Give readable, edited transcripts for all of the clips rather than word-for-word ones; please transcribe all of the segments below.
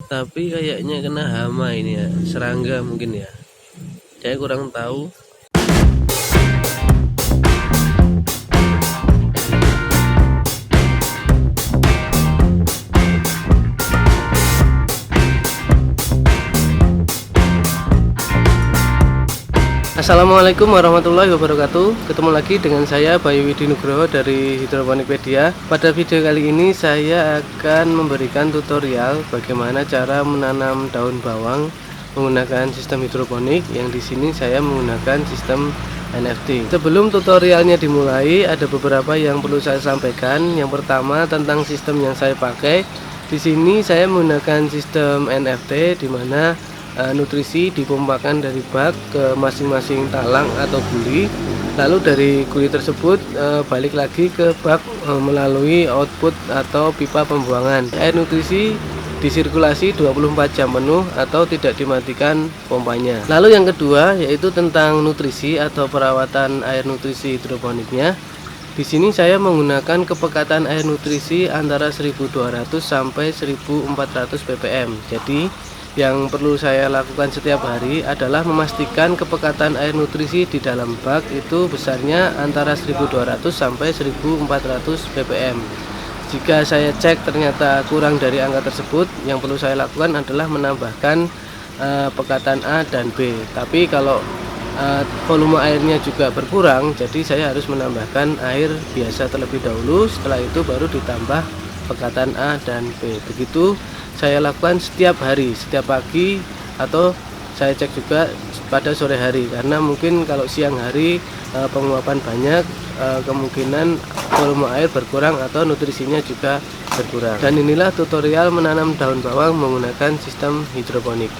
Tapi kayaknya kena hama ini ya, serangga mungkin ya. Saya kurang tahu. Assalamualaikum warahmatullahi wabarakatuh. Ketemu lagi dengan saya Bayu Widi Nugroho dari Hidroponikpedia. Pada video kali ini saya akan memberikan tutorial bagaimana cara menanam daun bawang menggunakan sistem hidroponik, yang di sini saya menggunakan sistem NFT. Sebelum tutorialnya dimulai, ada beberapa yang perlu saya sampaikan. Yang pertama tentang sistem yang saya pakai. Di sini saya menggunakan sistem NFT, di mana nutrisi dipompakan dari bak ke masing-masing talang atau guli, lalu dari guli tersebut balik lagi ke bak melalui output atau pipa pembuangan. Air nutrisi disirkulasi 24 jam penuh atau tidak dimatikan pompanya. Lalu yang kedua yaitu tentang nutrisi atau perawatan air nutrisi hidroponiknya. Di sini saya menggunakan kepekatan air nutrisi antara 1200 sampai 1400 ppm. Jadi yang perlu saya lakukan setiap hari adalah memastikan kepekatan air nutrisi di dalam bak itu besarnya antara 1200 sampai 1400 ppm. Jika saya cek ternyata kurang dari angka tersebut, yang perlu saya lakukan adalah menambahkan pekatan A dan B. Tapi kalau volume airnya juga berkurang, jadi saya harus menambahkan air biasa terlebih dahulu, setelah itu baru ditambah pekatan A dan B. Begitu saya lakukan setiap hari, setiap pagi, atau saya cek juga pada sore hari, karena mungkin kalau siang hari penguapan banyak, kemungkinan volume air berkurang atau nutrisinya juga berkurang. Dan inilah tutorial menanam daun bawang menggunakan sistem hidroponik.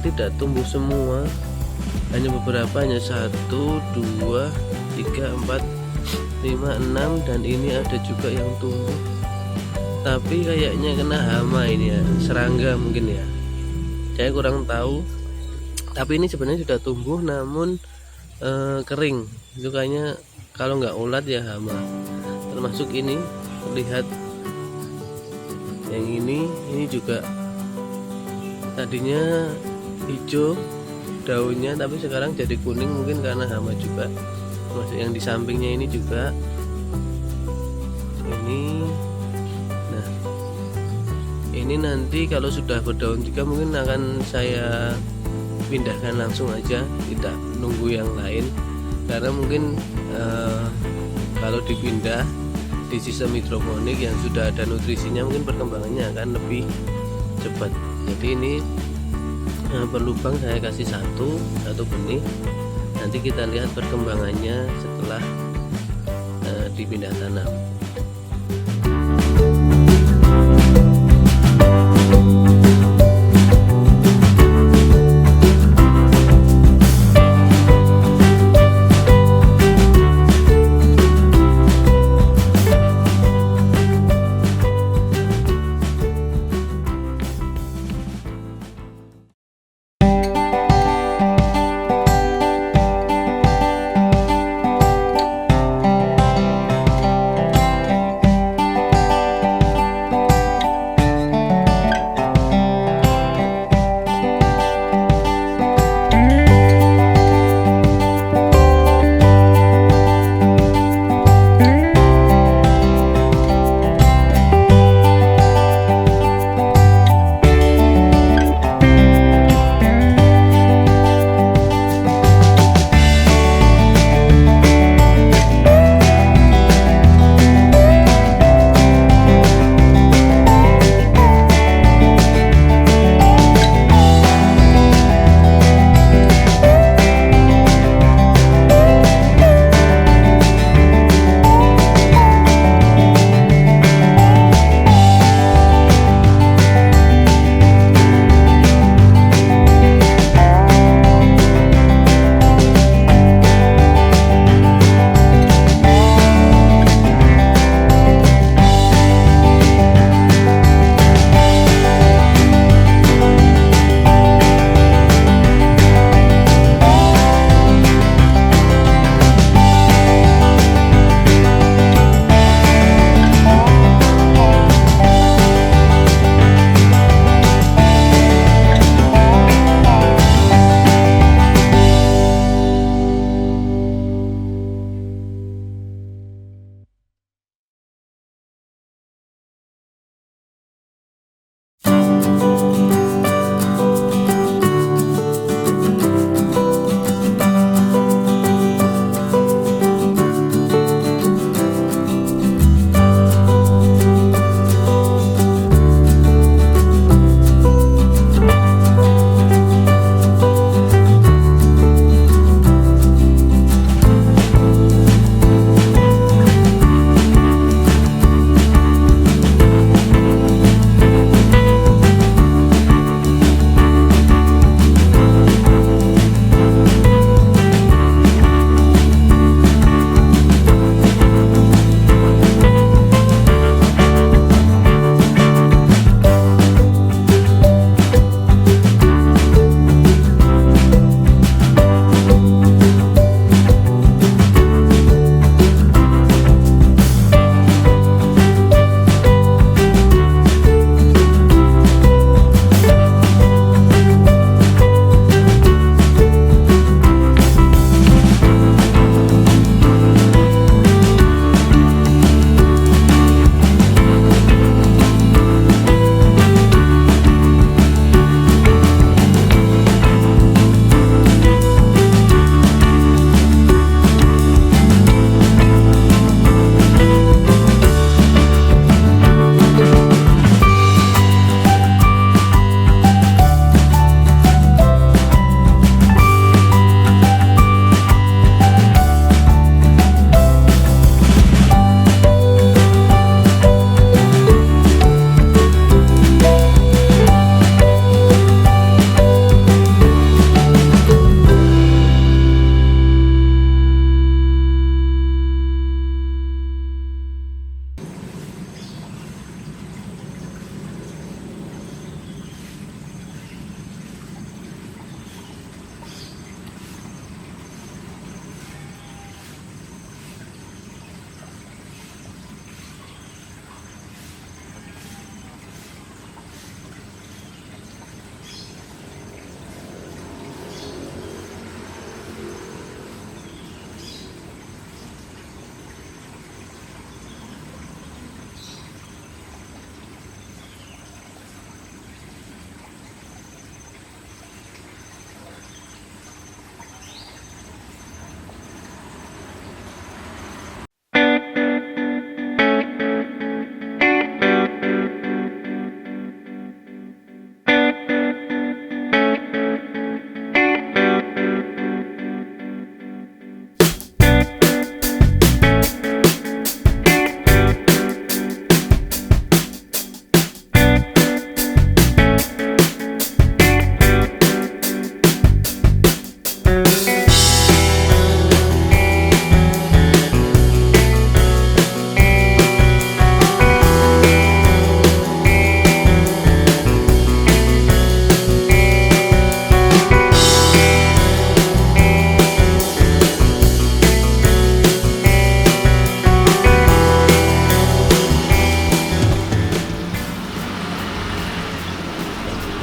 tidak tumbuh semua, hanya beberapa, hanya 1, 2, 3, 4, 5, 6, dan ini ada juga yang tumbuh tapi kayaknya kena hama ini ya, serangga mungkin ya, saya kurang tahu. Tapi ini sebenarnya sudah tumbuh namun kering, itu kayaknya kalau nggak ulat ya hama. Termasuk ini, lihat yang ini juga tadinya hijau daunnya tapi sekarang jadi kuning, mungkin karena hama juga. Masuk yang di sampingnya ini juga ini. Nah, ini nanti kalau sudah berdaun juga mungkin akan saya pindahkan langsung aja, tidak nunggu yang lain, karena mungkin kalau dipindah di sistem hidroponik yang sudah ada nutrisinya mungkin perkembangannya akan lebih cepat. Jadi ini berlubang saya kasih satu benih, nanti kita lihat perkembangannya setelah dipindah tanam.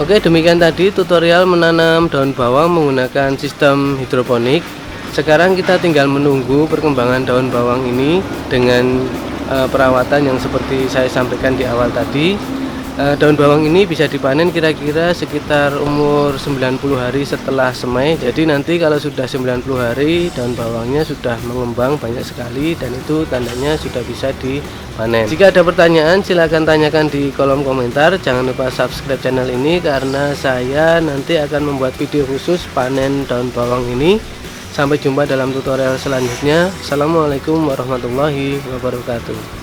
Oke, demikian tadi tutorial menanam daun bawang menggunakan sistem hidroponik. Sekarang kita tinggal menunggu perkembangan daun bawang ini dengan perawatan yang seperti saya sampaikan di awal tadi. Daun bawang ini bisa dipanen kira-kira sekitar umur 90 hari setelah semai. Jadi nanti kalau sudah 90 hari daun bawangnya sudah mengembang banyak sekali, dan itu tandanya sudah bisa dipanen. Jika ada pertanyaan silahkan tanyakan di kolom komentar. Jangan lupa subscribe channel ini karena saya nanti akan membuat video khusus panen daun bawang ini. Sampai jumpa dalam tutorial selanjutnya. Assalamualaikum warahmatullahi wabarakatuh.